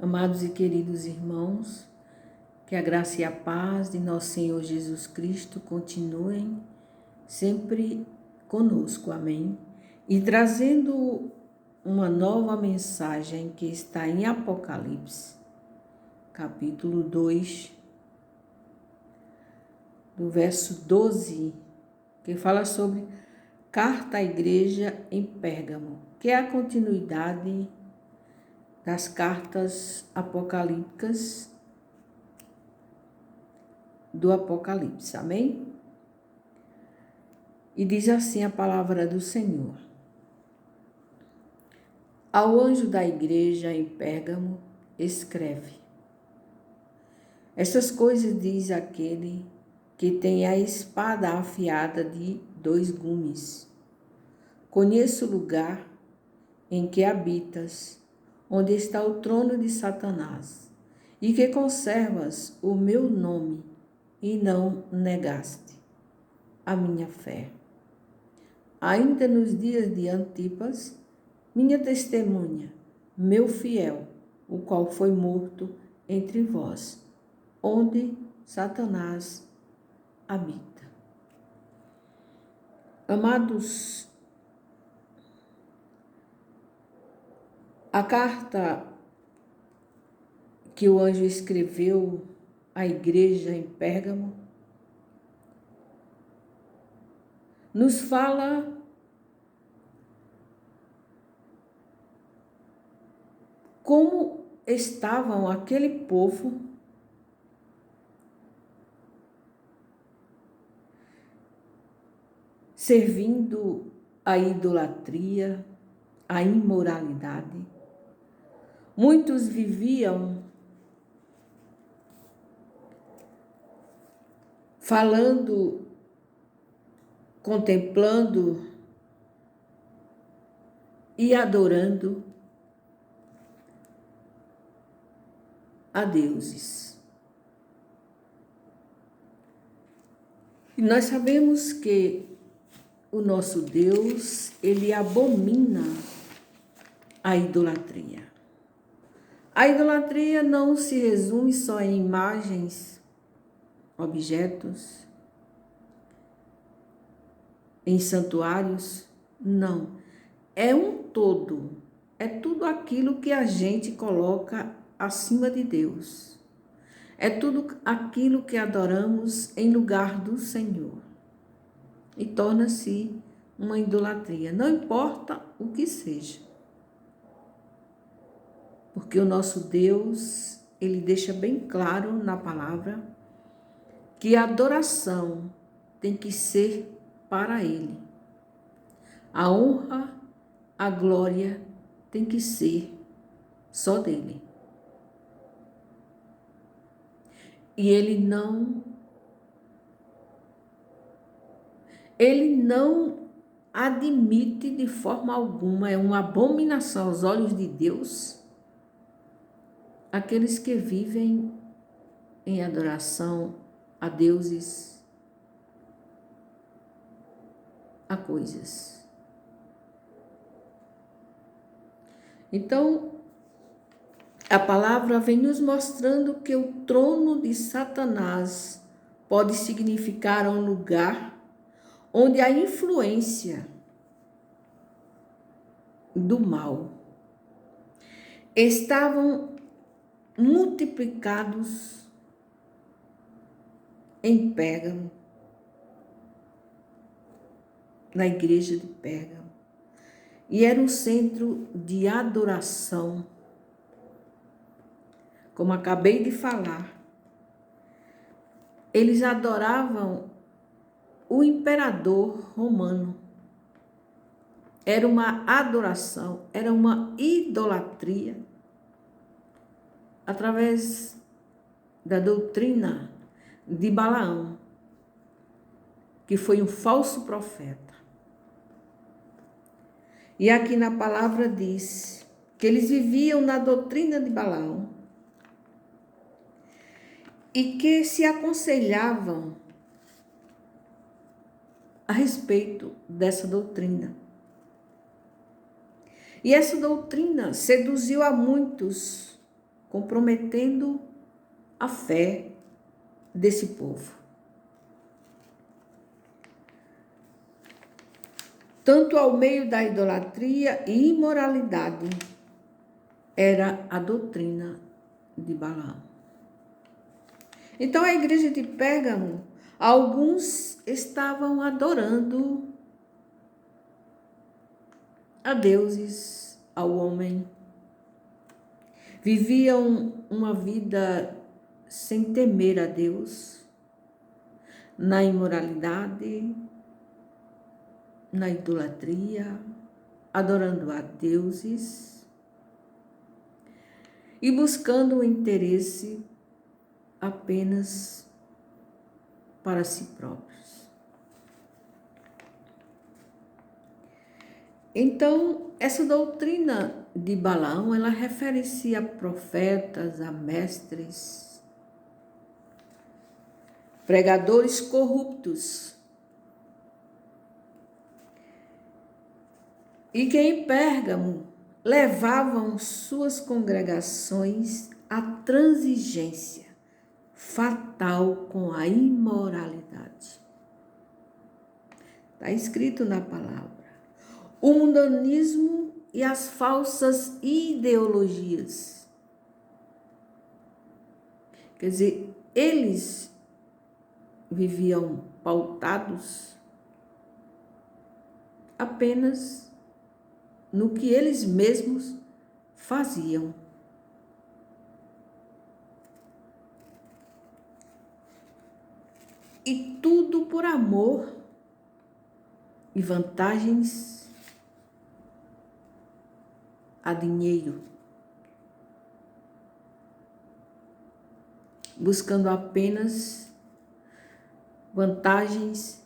Amados e queridos irmãos, que a graça e a paz de nosso Senhor Jesus Cristo continuem sempre conosco, amém? E trazendo uma nova mensagem que está em Apocalipse, capítulo 2, do verso 12, que fala sobre carta à igreja em Pérgamo, que é a continuidade das cartas apocalípticas do Apocalipse, amém? E diz assim a palavra do Senhor: ao anjo da igreja em Pérgamo, escreve: estas coisas diz aquele que tem a espada afiada de 2 gumes. Conheço o lugar em que habitas, onde está o trono de Satanás, e que conservas o meu nome e não negaste a minha fé. Ainda nos dias de Antipas, minha testemunha, meu fiel, o qual foi morto entre vós, onde Satanás habita. Amados, a carta que o anjo escreveu à igreja em Pérgamo nos fala como estavam aquele povo servindo a idolatria, a imoralidade. Muitos viviam falando, contemplando e adorando a deuses. E nós sabemos que o nosso Deus, ele abomina a idolatria. A idolatria não se resume só em imagens, objetos, em santuários, não. É um todo, é tudo aquilo que a gente coloca acima de Deus. É tudo aquilo que adoramos em lugar do Senhor. E torna-se uma idolatria, não importa o que seja. Porque o nosso Deus, ele deixa bem claro na palavra que a adoração tem que ser para ele. A honra, a glória tem que ser só dele. E ele não admite de forma alguma, é uma abominação aos olhos de Deus, aqueles que vivem em adoração a deuses, a coisas. Então, a palavra vem nos mostrando que o trono de Satanás pode significar um lugar onde a influência do mal estavam multiplicados em Pérgamo, na igreja de Pérgamo, e era um centro de adoração. Como acabei de falar, eles adoravam o imperador romano. Era uma adoração, era uma idolatria, através da doutrina de Balaão, que foi um falso profeta. E aqui na palavra diz que eles viviam na doutrina de Balaão e que se aconselhavam a respeito dessa doutrina. E essa doutrina seduziu a muitos comprometendo a fé desse povo. Tanto ao meio da idolatria e imoralidade era a doutrina de Balaão. Então, a igreja de Pérgamo, alguns estavam adorando a deuses, ao homem. Viviam uma vida sem temer a Deus, na imoralidade, na idolatria, adorando a deuses e buscando o interesse apenas para si próprios. Então, essa doutrina de Balaão, ela refere-se a profetas, a mestres, pregadores corruptos, e que em Pérgamo levavam suas congregações à transigência fatal com a imoralidade. Está escrito na palavra. O mundanismo e as falsas ideologias. Quer dizer, eles viviam pautados apenas no que eles mesmos faziam. E tudo por amor e vantagens a dinheiro, buscando apenas vantagens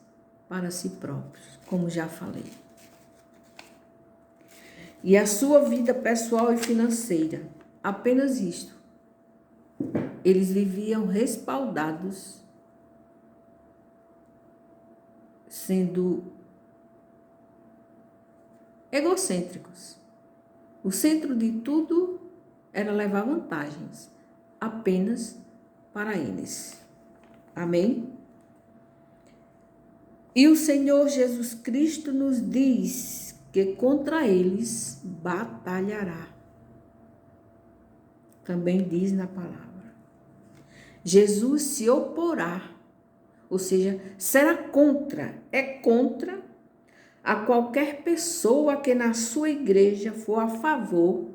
para si próprios, como já falei. E a sua vida pessoal e financeira, apenas isto. Eles viviam respaldados, sendo egocêntricos. O centro de tudo era levar vantagens, apenas para eles. Amém? E o Senhor Jesus Cristo nos diz que contra eles batalhará. Também diz na palavra. Jesus se oporá, ou seja, será contra, é contra a qualquer pessoa que na sua igreja for a favor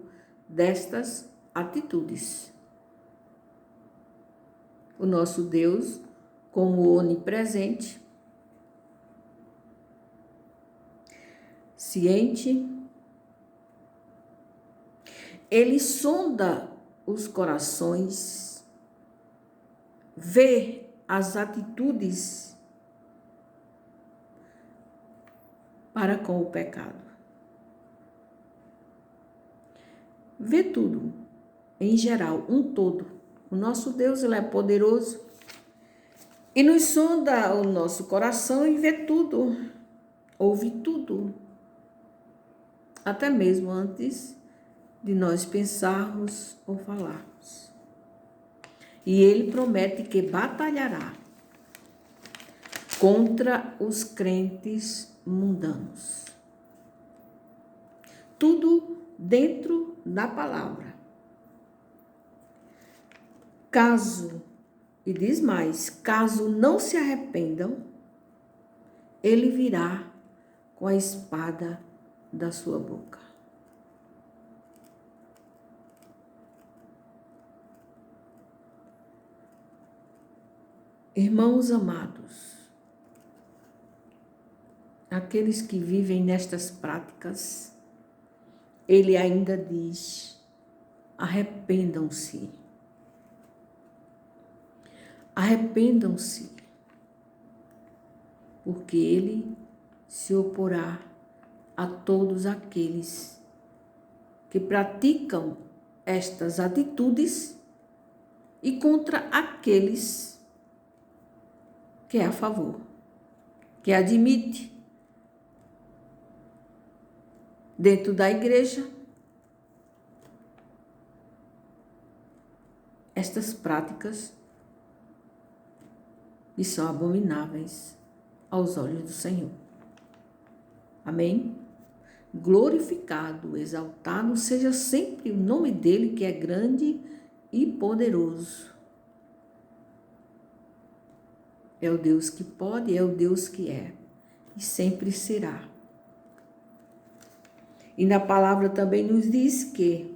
destas atitudes. O nosso Deus, como onipresente, ciente, ele sonda os corações, vê as atitudes para com o pecado. Vê tudo, em geral, um todo. O nosso Deus, ele é poderoso e nos sonda o nosso coração e vê tudo, ouve tudo, até mesmo antes de nós pensarmos ou falarmos. E ele promete que batalhará contra os crentes mundanos. Tudo dentro da palavra. Caso, e diz mais, caso não se arrependam, ele virá com a espada da sua boca. Irmãos amados, aqueles que vivem nestas práticas, ele ainda diz, arrependam-se. Arrependam-se, porque ele se oporá a todos aqueles que praticam estas atitudes e contra aqueles que é a favor, que admite dentro da igreja estas práticas que são abomináveis aos olhos do Senhor. Amém? Glorificado, exaltado seja sempre o nome dele, que é grande e poderoso. É o Deus que pode, é o Deus que é e sempre será. E na palavra também nos diz que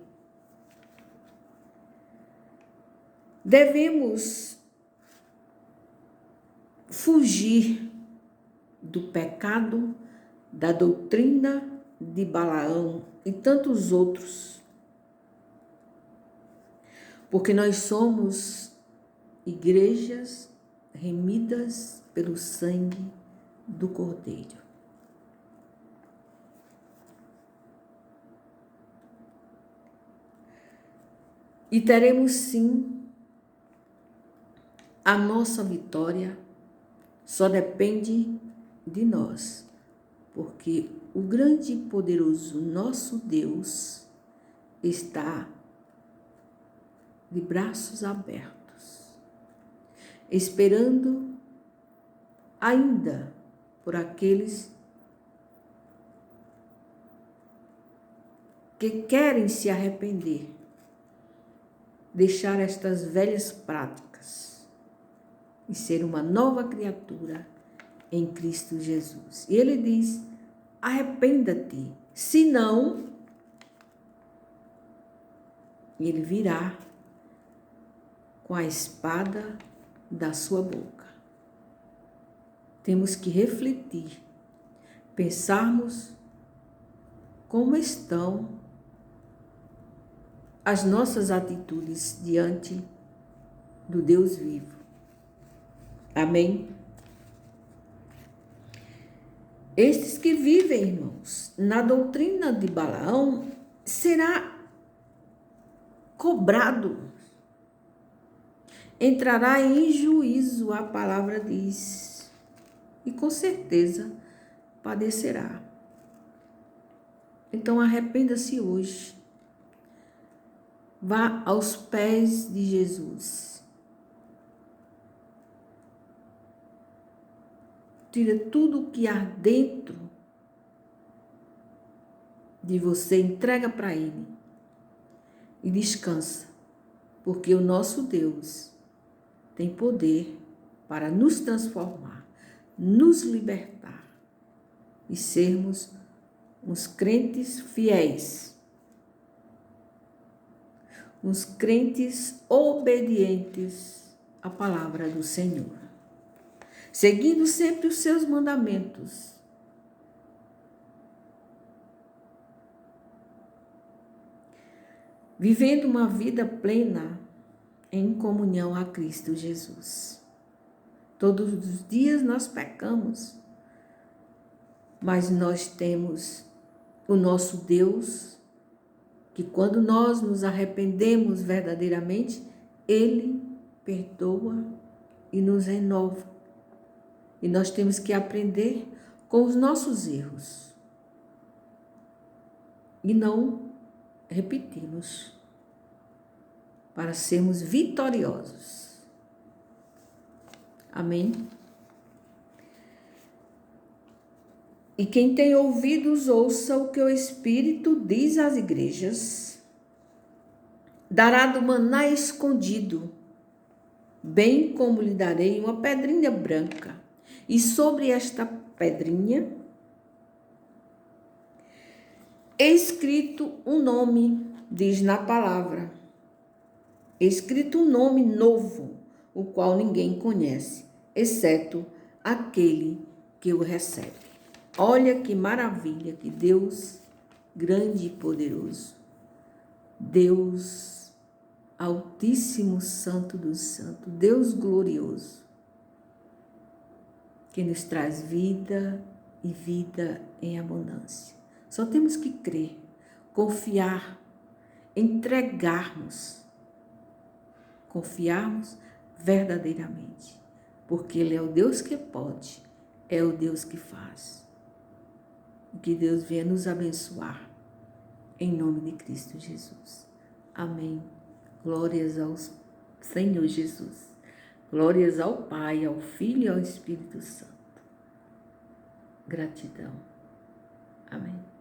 devemos fugir do pecado, da doutrina de Balaão e tantos outros, porque nós somos igrejas remidas pelo sangue do Cordeiro. E teremos sim a nossa vitória, só depende de nós, porque o grande e poderoso nosso Deus está de braços abertos, esperando ainda por aqueles que querem se arrepender, deixar estas velhas práticas e ser uma nova criatura em Cristo Jesus. E ele diz: arrependa-te, senão ele virá com a espada da sua boca. Temos que refletir, pensarmos como estão as nossas atitudes diante do Deus vivo. Amém? Estes que vivem, irmãos, na doutrina de Balaão, será cobrado, entrará em juízo, a palavra diz, e com certeza padecerá. Então arrependa-se hoje, vá aos pés de Jesus, tira tudo o que há dentro de você, entrega para Ele e descansa, porque o nosso Deus tem poder para nos transformar, nos libertar e sermos uns crentes fiéis, uns crentes obedientes à palavra do Senhor, seguindo sempre os seus mandamentos. Vivendo uma vida plena em comunhão a Cristo Jesus. Todos os dias nós pecamos, mas nós temos o nosso Deus, que quando nós nos arrependemos verdadeiramente, Ele perdoa e nos renova. E nós temos que aprender com os nossos erros e não repetimos, para sermos vitoriosos. Amém? E quem tem ouvidos, ouça o que o Espírito diz às igrejas. Dará do maná escondido, bem como lhe darei uma pedrinha branca, e sobre esta pedrinha escrito um nome, diz na palavra, escrito um nome novo, o qual ninguém conhece, exceto aquele que o recebe. Olha que maravilha, que Deus grande e poderoso, Deus Altíssimo, Santo dos Santos, Deus glorioso, que nos traz vida e vida em abundância. Só temos que crer, confiar, entregarmos, confiarmos verdadeiramente, porque Ele é o Deus que pode, é o Deus que faz. Que Deus venha nos abençoar, em nome de Cristo Jesus. Amém. Glórias ao Senhor Jesus. Glórias ao Pai, ao Filho e ao Espírito Santo. Gratidão. Amém.